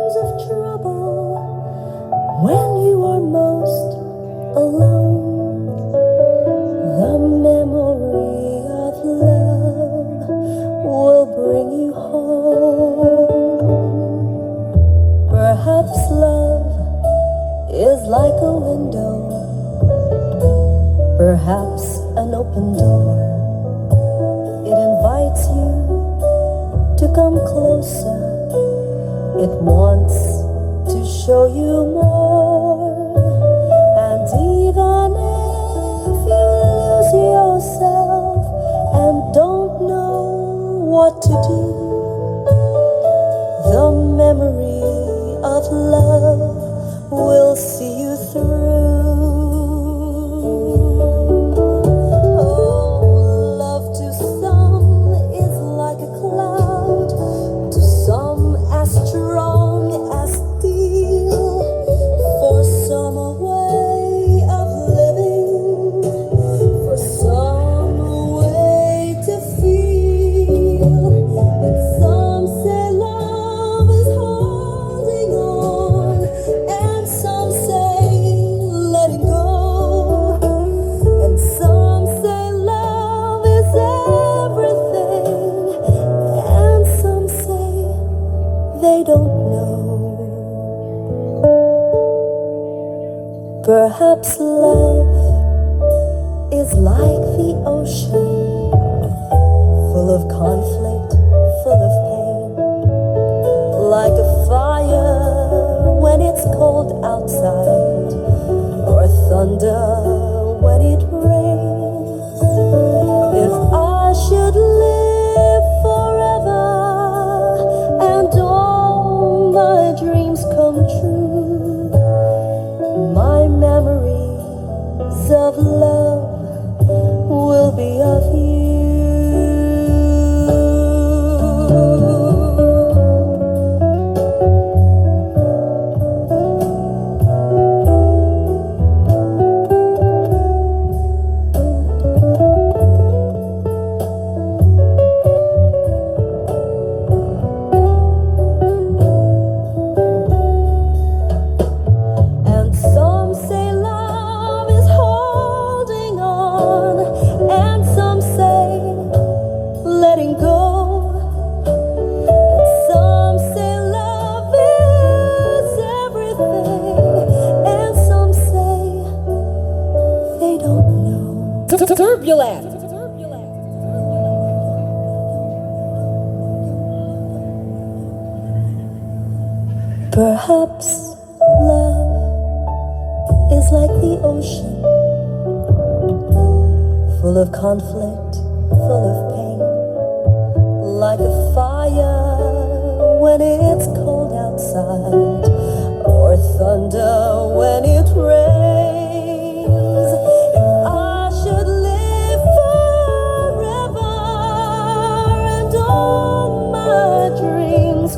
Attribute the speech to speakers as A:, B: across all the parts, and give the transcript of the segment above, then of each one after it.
A: times of trouble, when you are most alone, the memory of love will bring you home. Perhaps love is like a window, perhaps an open door. It invites you to come closer. It wants to show you more. And even if you lose yourself and don't know what to do, the memory of love will see you through. Perhaps love is like the ocean, full of conflict, full of pain, like a fire when it's cold outside, or thunder when it rains. If I should live forever and all my dreams come true, my memories of love will be of you.
B: Turbulent.
A: Perhaps love is like the ocean, full of conflict, full of pain, like a fire when it's cold outside, or thunder when it rains.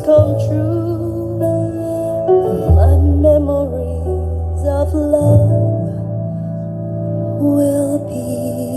A: Come true, my memories of love will be